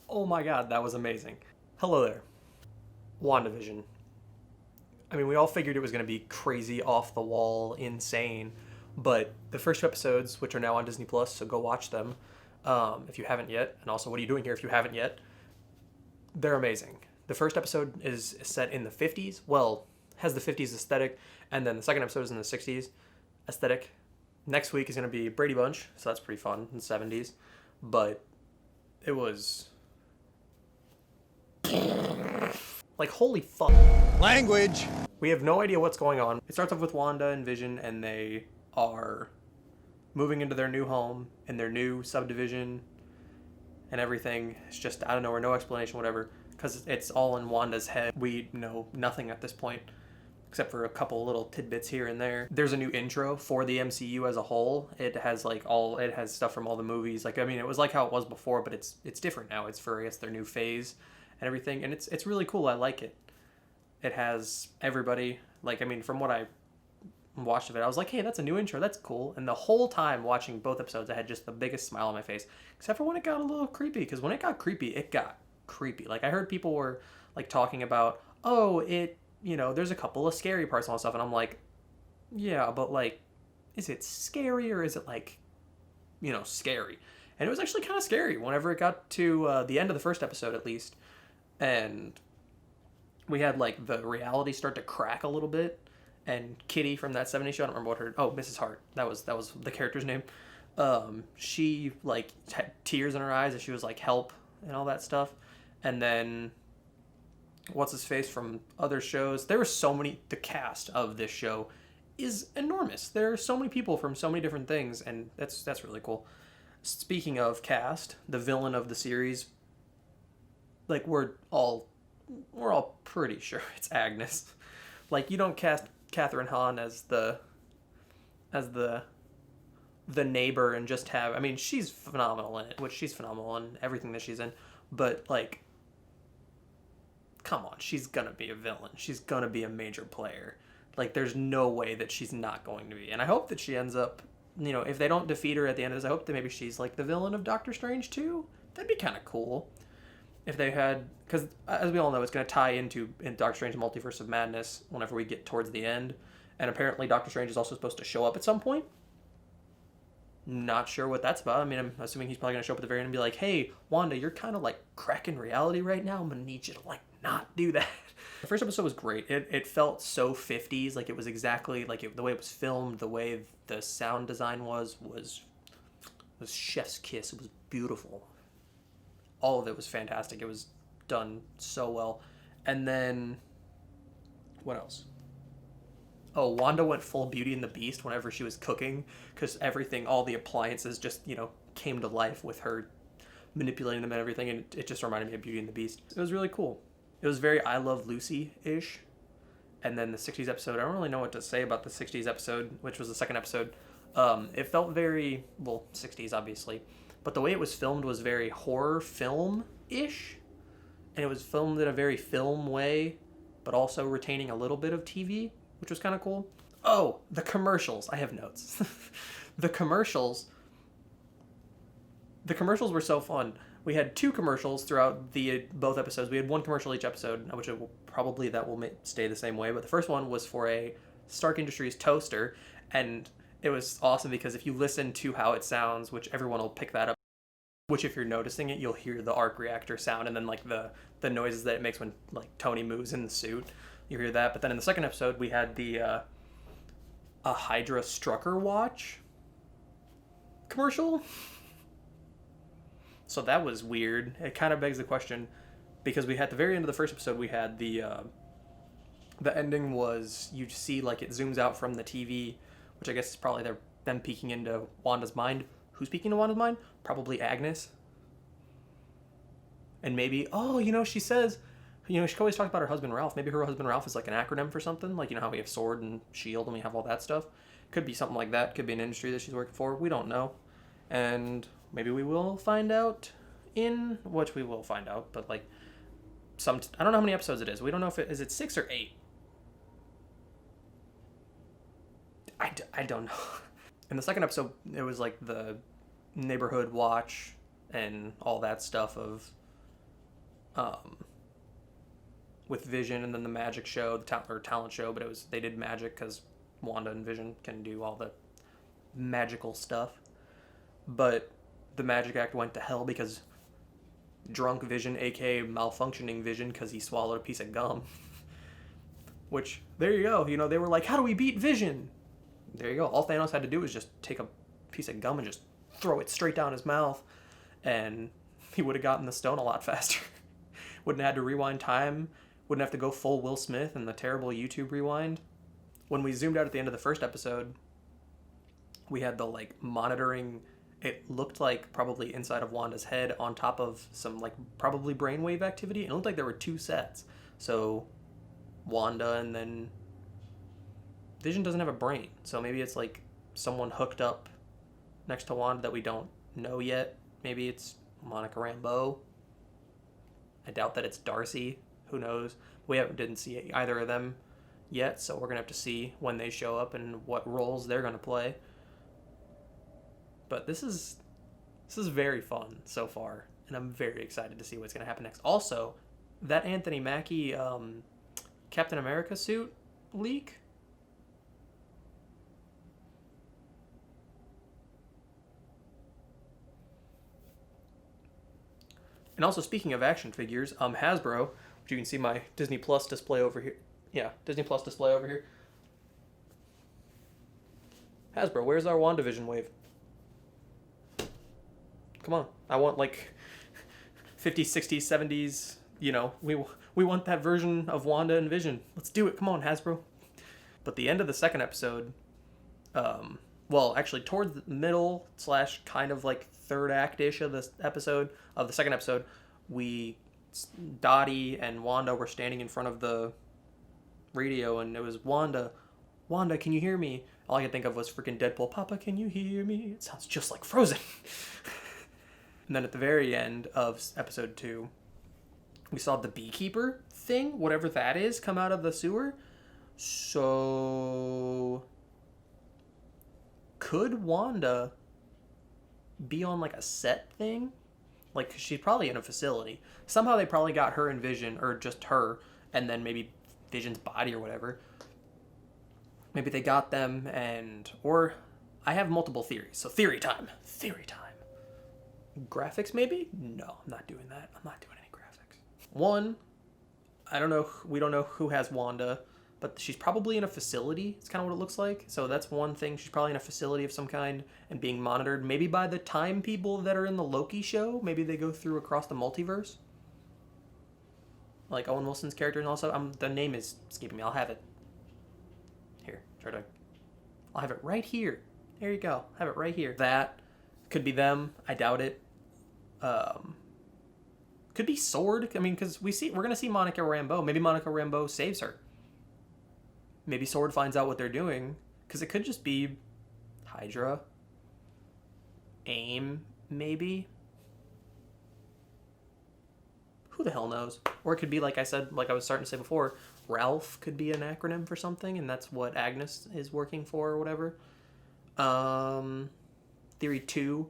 Oh my god, that was amazing. Hello there. WandaVision. I mean, we all figured it was going to be crazy, off the wall, insane, but the first two episodes, which are now on Disney Plus, so go watch them if you haven't yet. And also, what are you doing here if you haven't yet? They're amazing. The first episode is set in the 50s. Well, has the 50s aesthetic, and then the second episode is in the 60s aesthetic. Next week is going to be Brady Bunch, so that's pretty fun in the 70s. But it was like, holy fuck. Language. We have no idea what's going on. It starts off with Wanda and Vision, and they are moving into their new home in their new subdivision, and everything. It's just out of nowhere, no explanation, whatever, because it's all in Wanda's head. We know nothing at this point, except for a couple little tidbits here and there. There's a new intro for the MCU as a whole. It has it has stuff from all the movies. Like, I mean, it was like how it was before, but it's different now. It's for, I guess, their new phase and everything, and it's really cool. I like it. It has everybody. Like, I mean, from what I watched of it, I was like, hey, that's a new intro. That's cool. And the whole time watching both episodes, I had just the biggest smile on my face, except for when it got a little creepy. Because when it got creepy, it got creepy. Like, I heard people were like talking about, oh, there's a couple of scary parts and all that stuff, and I'm like, yeah, but like, is it scary or is it like, scary? And it was actually kind of scary whenever it got to the end of the first episode, at least, and we had like the reality start to crack a little bit, and Kitty from that '70s show, I don't remember what Mrs. Hart, that was the character's name. She like had tears in her eyes and she was like, help, and all that stuff. And then what's his face from other shows, there were so many. The cast of this show is enormous. There are so many people from so many different things, and that's really cool. Speaking of cast, the villain of the series, like, we're all pretty sure it's Agnes. Like, you don't cast Catherine Hahn as the neighbor and just have, I mean, she's phenomenal in it, which she's phenomenal in everything that she's in, but like, come on, she's gonna be a villain. She's gonna be a major player. Like, there's no way that she's not going to be. And I hope that she ends up, if they don't defeat her at the end of this, I hope that maybe she's like the villain of Doctor Strange too. That'd be kind of cool. If they had, because as we all know, it's going to tie into in Doctor Strange Multiverse of Madness whenever we get towards the end. And apparently Doctor Strange is also supposed to show up at some point. Not sure what that's about. I mean, I'm assuming he's probably going to show up at the very end and be like, hey, Wanda, you're kind of like cracking reality right now. I'm going to need you to like not do that. The first episode was great. It felt so 50s. Like, it was exactly like the way it was filmed, the way the sound design was chef's kiss. It was beautiful. All of it was fantastic. It was done so well. And then, what else? Oh, Wanda went full Beauty and the Beast whenever she was cooking, because everything, all the appliances just, came to life with her manipulating them and everything, and it just reminded me of Beauty and the Beast. It was really cool. It was very I Love Lucy-ish. And then the 60s episode, I don't really know what to say about the 60s episode, which was the second episode. It felt very, 60s obviously, but the way it was filmed was very horror film-ish, and it was filmed in a very film way, but also retaining a little bit of TV, which was kind of cool. Oh, the commercials. I have notes. The commercials were so fun. We had two commercials throughout both episodes. We had one commercial each episode, which that will stay the same way, but the first one was for a Stark Industries toaster, and it was awesome because if you listen to how it sounds, which everyone will pick that up, which if you're noticing it, you'll hear the arc reactor sound, and then like the noises that it makes when like Tony moves in the suit, you hear that. But then in the second episode, we had the a Hydra Strucker watch commercial. So that was weird. It kind of begs the question, because we had the very end of the first episode, we had the ending was you see like it zooms out from the TV, which I guess is probably them peeking into Wanda's mind. Who's peeking into Wanda's mind? Probably Agnes. And maybe, she says, she always talks about her husband Ralph. Maybe her husband Ralph is like an acronym for something. Like, how we have Sword and Shield and we have all that stuff. Could be something like that. Could be an industry that she's working for. We don't know. And maybe we will find out but like I don't know how many episodes it is. We don't know if is it 6 or 8. I don't know. In the second episode, it was like the neighborhood watch and all that stuff of um, with Vision, and then the magic show, or talent show, but they did magic because Wanda and Vision can do all the magical stuff. But the magic act went to hell because drunk Vision, aka malfunctioning Vision, because he swallowed a piece of gum. Which, there you go. They were like, how do we beat Vision? There you go. All Thanos had to do was just take a piece of gum and just throw it straight down his mouth, and he would have gotten the stone a lot faster. Wouldn't have had to rewind time. Wouldn't have to go full Will Smith and the terrible YouTube rewind. When we zoomed out at the end of the first episode, we had the monitoring. It looked like probably inside of Wanda's head on top of some probably brainwave activity. It looked like there were 2 sets. So Wanda, and then Vision doesn't have a brain. So maybe it's someone hooked up next to Wanda that we don't know yet. Maybe it's Monica Rambeau. I doubt that it's Darcy. Who knows? We didn't see either of them yet, so we're going to have to see when they show up and what roles they're going to play. But this is very fun so far, and I'm very excited to see what's going to happen next. Also, that Anthony Mackie Captain America suit leak. And also, speaking of action figures, Hasbro, which you can see my Disney Plus display over here. Yeah, Disney Plus display over here. Hasbro, where's our WandaVision wave? Come on. I want 50s, 60s, 70s, we want that version of Wanda and Vision. Let's do it. Come on, Hasbro. But the end of the second episode, actually towards the middle / kind of third act-ish of the second episode, Dottie and Wanda were standing in front of the radio, and it was Wanda, can you hear me? All I could think of was freaking Deadpool, Papa, can you hear me? It sounds just like Frozen. And then at the very end of episode 2, we saw the beekeeper thing, whatever that is, come out of the sewer. So could Wanda be on a set thing? She's probably in a facility. Somehow they probably got her and Vision, or just her, and then maybe Vision's body or whatever. Maybe they got them, or I have multiple theories. So theory time. Graphics maybe? No, I'm not doing that. I'm not doing any graphics. One, I don't know. We don't know who has Wanda, but she's probably in a facility. It's kind of what it looks like. So that's one thing. She's probably in a facility of some kind and being monitored. Maybe by the time people that are in the Loki show. Maybe they go through across the multiverse. Owen Wilson's character, and also the name is escaping me. I'll have it here. I'll have it right here. There you go. Have it right here. That could be them. I doubt it. Could be Sword. I mean, because we're gonna see Monica Rambeau. Maybe Monica Rambeau saves her. Maybe Sword finds out what they're doing, because it could just be Hydra. AIM, maybe. Who the hell knows? Or it could be, like I was starting to say before, Ralph could be an acronym for something, and that's what Agnes is working for or whatever. Theory 2,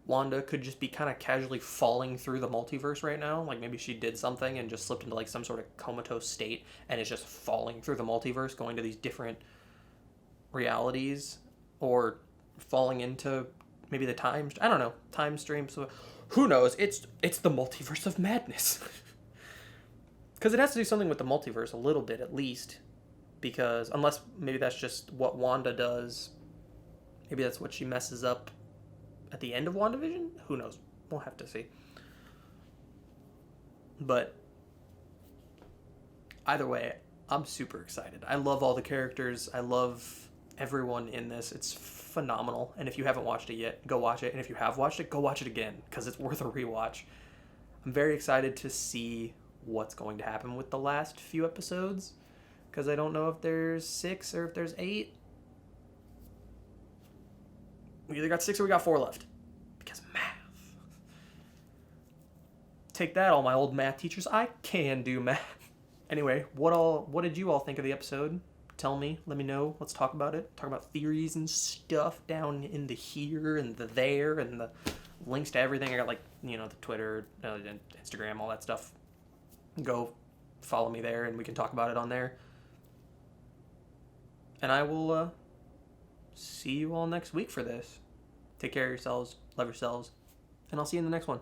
Wanda could just be kind of casually falling through the multiverse right now. Maybe she did something and just slipped into some sort of comatose state and is just falling through the multiverse, going to these different realities, or falling into maybe the time stream. So who knows? It's the multiverse of madness. Because it has to do something with the multiverse a little bit at least, because unless maybe that's just what Wanda does, maybe that's what she messes up at the end of WandaVision? Who knows? We'll have to see. But either way, I'm super excited. I love all the characters. I love everyone in this. It's phenomenal. And if you haven't watched it yet, go watch it. And if you have watched it, go watch it again, because it's worth a rewatch. I'm very excited to see what's going to happen with the last few episodes, because I don't know if there's 6 or if there's 8. We either got 6 or we got 4 left. Because math. Take that, all my old math teachers. I can do math. Anyway, what did you all think of the episode? Tell me. Let me know. Let's talk about it. Talk about theories and stuff down in the here and the there and the links to everything. I got the Twitter, Instagram, all that stuff go follow me there and we can talk about it on there. And I will see you all next week for this. Take care of yourselves, love yourselves, and I'll see you in the next one.